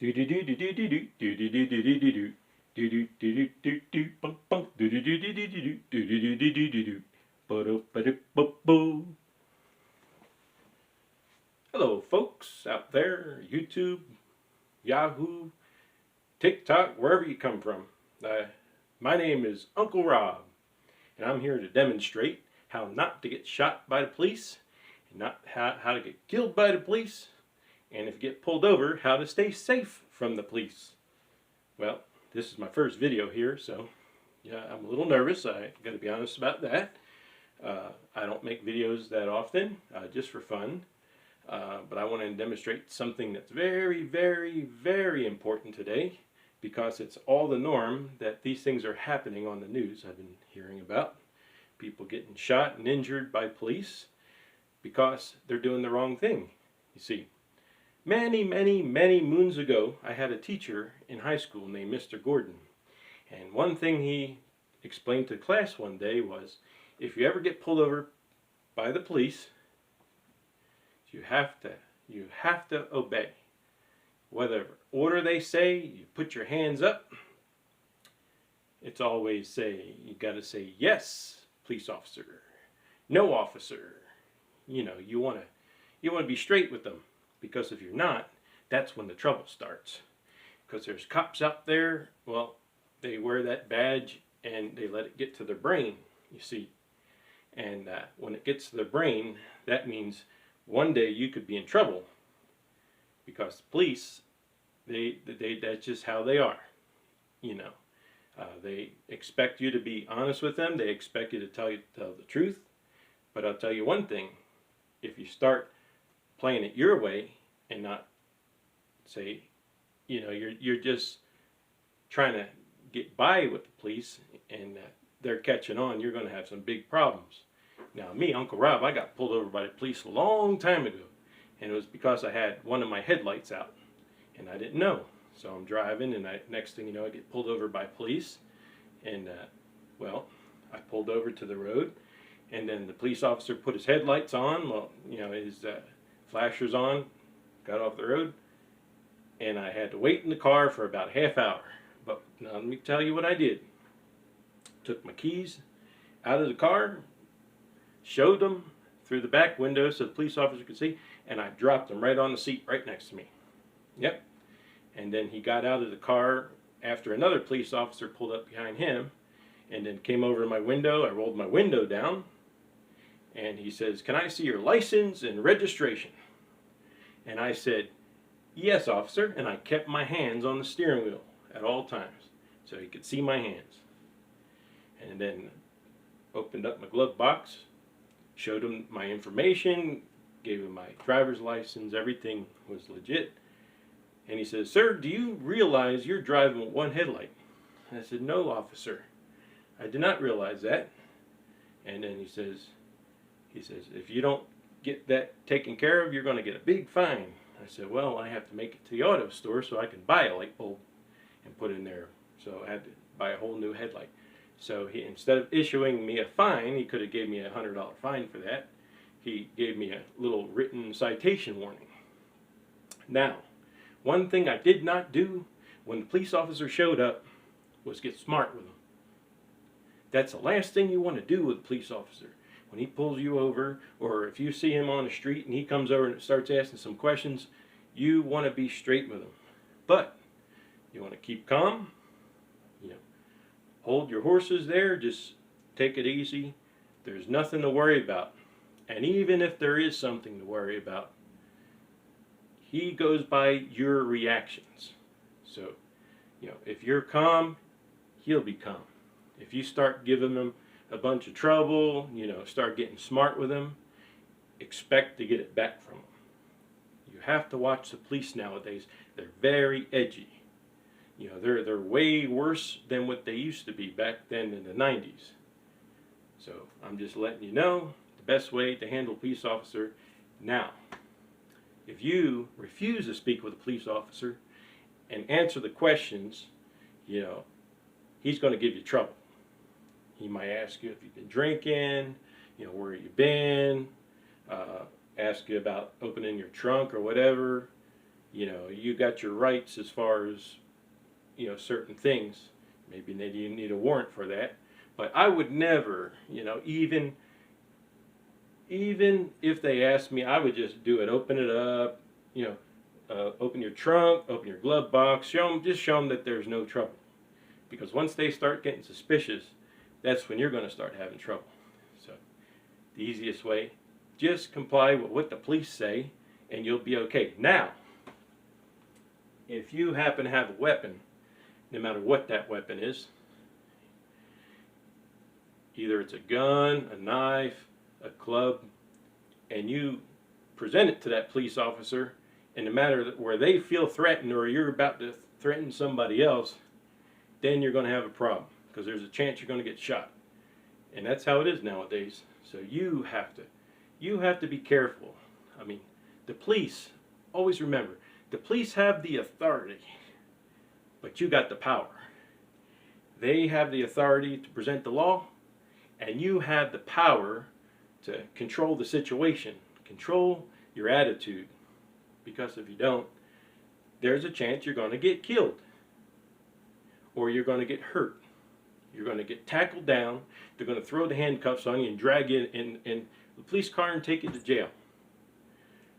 Do do do do do do do do do do do do do do. Do do do do do do bunk bunk do do do do do do do do do do do do do. Ba-do-ba-do-ba-boo. Hello, folks out there, YouTube, Yahoo, TikTok, wherever you come from. My name is Uncle Rob, and I'm here to demonstrate how not to get shot by the police, and not how to get killed by the police, and if you get pulled over, how to stay safe from the police. Well, this is my first video here, so yeah, I'm a little nervous. I got to be honest about that. I don't make videos that often, just for fun. But I want to demonstrate something that's very, very, very important today because it's all the norm that these things are happening on the news. I've been hearing about people getting shot and injured by police because they're doing the wrong thing. You see, many, many, many moons ago, I had a teacher in high school named Mr. Gordon. And one thing he explained to class one day was, if you ever get pulled over by the police, you have to obey. Whatever order they say, you put your hands up. It's always you got to say yes, police officer, no officer. You want to be straight with them, because if you're not, that's when the trouble starts. Because there's cops out there, well, they wear that badge and they let it get to their brain, you see. And when it gets to their brain, that means one day you could be in trouble, because the police, that's just how they are. They expect you to be honest with them. They expect you to tell the truth. But I'll tell you one thing: if you start playing it your way and not say, you're just trying to get by with the police, and they're catching on, you're going to have some big problems. Now, me, Uncle Rob, I got pulled over by the police a long time ago, and it was because I had one of my headlights out, and I didn't know. So I'm driving, and next thing you know, I get pulled over by police, and well, I pulled over to the road, and then the police officer put his headlights on, well, his flashers on, got off the road, and I had to wait in the car for about a half hour. But now let me tell you what I did. Took my keys out of the car, showed them through the back window so the police officer could see, and I dropped them right on the seat right next to me. Yep. And then he got out of the car after another police officer pulled up behind him, and then came over to my window. I rolled my window down, and he says, "Can I see your license and registration?" And I said, "Yes, officer," and I kept my hands on the steering wheel at all times so he could see my hands. And then opened up my glove box, showed him my information, gave him my driver's license, everything was legit. And he says, "Sir, do you realize you're driving with one headlight?" And I said, "No, officer, I did not realize that." And then he says, "If you don't get that taken care of, you're going to get a big fine." I said, "Well, I have to make it to the auto store so I can buy a light bulb and put in there." So I had to buy a whole new headlight. So he, instead of issuing me a fine, he could have gave me a $100 fine for that. He gave me a little written citation warning. Now, one thing I did not do when the police officer showed up was get smart with him. That's the last thing you want to do with a police officer. When he pulls you over, or if you see him on the street and he comes over and starts asking some questions, you want to be straight with him. But you want to keep calm. Hold your horses there, just take it easy. There's nothing to worry about. And even if there is something to worry about, he goes by your reactions. So, if you're calm, he'll be calm. If you start giving him a bunch of trouble, start getting smart with him, expect to get it back from him. You have to watch the police nowadays. They're very edgy. They're way worse than what they used to be back then in the 90s. So I'm just letting you know the best way to handle a police officer. Now, if you refuse to speak with a police officer and answer the questions, he's going to give you trouble. He might ask you if you've been drinking, where you've been, ask you about opening your trunk or whatever. You know, you got your rights as far as, you know, certain things. Maybe you need a warrant for that. But I would never, you know, even if they asked me, I would just do it. Open it up, you know, open your trunk, open your glove box, just show them that there's no trouble. Because once they start getting suspicious, that's when you're going to start having trouble. So the easiest way, just comply with what the police say, and you'll be okay. Now, if you happen to have a weapon, no matter what that weapon is, either it's a gun, a knife, a club, and you present it to that police officer, and no matter where they feel threatened or you're about to threaten somebody else, then you're going to have a problem, because there's a chance you're going to get shot. And that's how it is nowadays. So you have to be careful. I mean, the police, always remember, the police have the authority, but you got the power. They have the authority to present the law, and you have the power to control the situation, control your attitude. Because if you don't, there's a chance you're going to get killed, or you're going to get hurt. You're going to get tackled down. They're going to throw the handcuffs on you and drag you in the police car and take you to jail.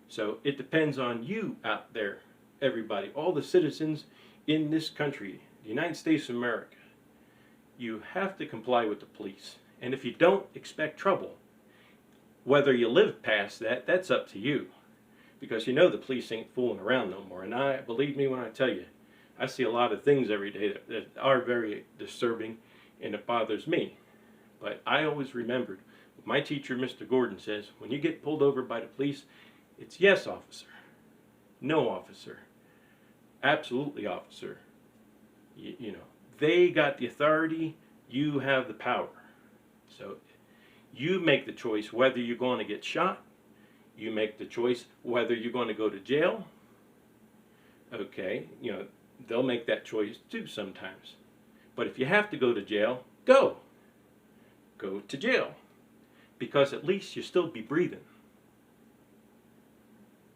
So it depends on you out there, everybody, all the citizens in this country, the United States of America. You have to comply with the police. And if you don't, expect trouble. Whether you live past that, that's up to you. Because you know the police ain't fooling around no more. And believe me when I tell you, I see a lot of things every day that are very disturbing, and it bothers me. But I always remembered, my teacher, Mr. Gordon, says, when you get pulled over by the police, it's yes, officer. No, officer. Absolutely, officer. You know, they got the authority, you have the power. So you make the choice whether you're going to get shot. You make the choice whether you're going to go to jail. Okay, you know, they'll make that choice too sometimes. But if you have to go to jail, go. Go to jail. Because at least you'll still be breathing.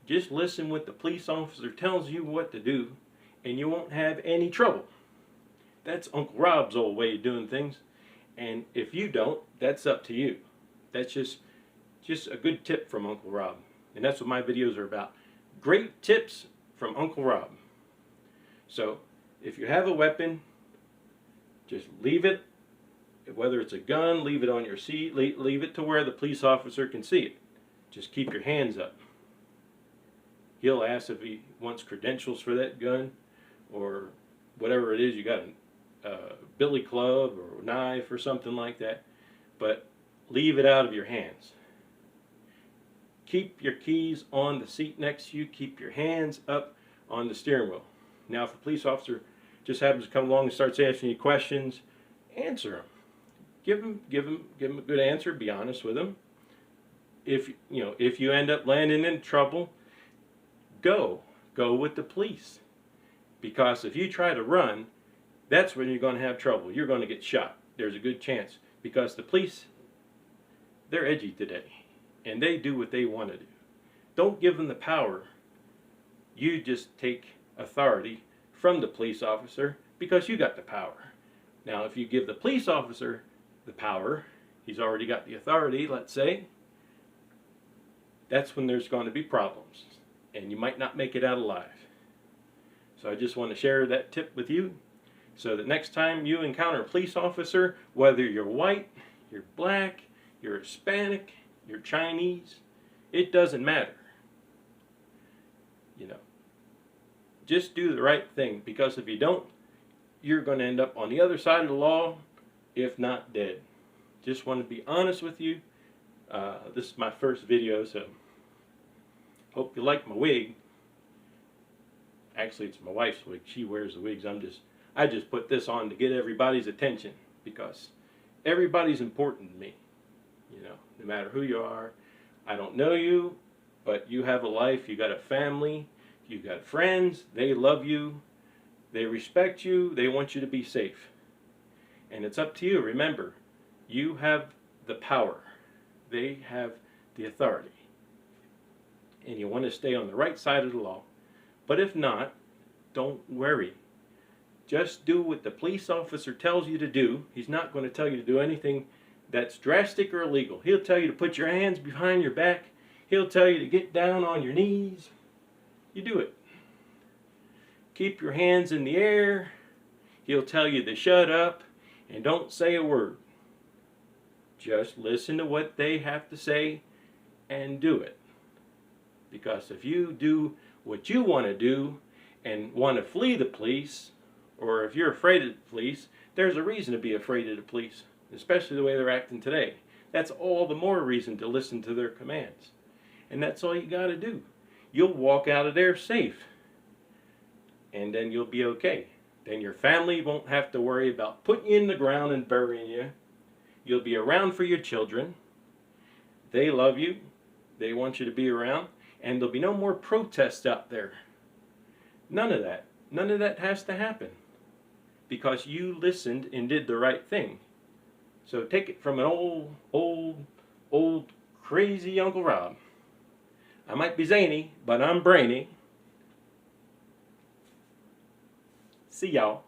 Just listen what the police officer tells you what to do, and you won't have any trouble. That's Uncle Rob's old way of doing things. And if you don't, that's up to you. That's just a good tip from Uncle Rob. And that's what my videos are about. Great tips from Uncle Rob. So, if you have a weapon, just leave it. Whether it's a gun, leave it on your seat. Leave it to where the police officer can see it. Just keep your hands up. He'll ask if he wants credentials for that gun, or whatever it is. You got a billy club or a knife or something like that. But leave it out of your hands. Keep your keys on the seat next to you. Keep your hands up on the steering wheel. Now, if a police officer just happens to come along and starts asking you questions, answer him. Give him a good answer. Be honest with him. If you end up landing in trouble, go with the police. Because if you try to run, that's when you're going to have trouble. You're going to get shot. There's a good chance. Because the police, they're edgy today. And they do what they want to do. Don't give them the power. You just take authority from the police officer because you got the power. Now, if you give the police officer the power, he's already got the authority, let's say, that's when there's going to be problems. And you might not make it out alive. So I just want to share that tip with you, so that next time you encounter a police officer, whether you're white, you're black, you're Hispanic, you're Chinese, it doesn't matter. You know, just do the right thing, because if you don't, you're going to end up on the other side of the law, if not dead. Just want to be honest with you. This is my first video, so hope you like my wig. Actually, it's my wife's wig. She wears the wigs. I just put this on to get everybody's attention, because everybody's important to me. You know, no matter who you are. I don't know you, but you have a life. You got a family. You got friends. They love you. They respect you. They want you to be safe. And it's up to you. Remember, you have the power. They have the authority. And you want to stay on the right side of the law. But if not, don't worry. Just do what the police officer tells you to do. He's not going to tell you to do anything that's drastic or illegal. He'll tell you to put your hands behind your back. He'll tell you to get down on your knees. You do it. Keep your hands in the air. He'll tell you to shut up and don't say a word. Just listen to what they have to say and do it. Because if you do what you want to do and want to flee the police, or if you're afraid of the police, there's a reason to be afraid of the police, especially the way they're acting today. That's all the more reason to listen to their commands. And that's all you got to do. You'll walk out of there safe. And then you'll be okay. Then your family won't have to worry about putting you in the ground and burying you. You'll be around for your children. They love you. They want you to be around. And there'll be no more protests out there. None of that. None of that has to happen. Because you listened and did the right thing. So take it from an old, crazy Uncle Rob. I might be zany, but I'm brainy. See y'all.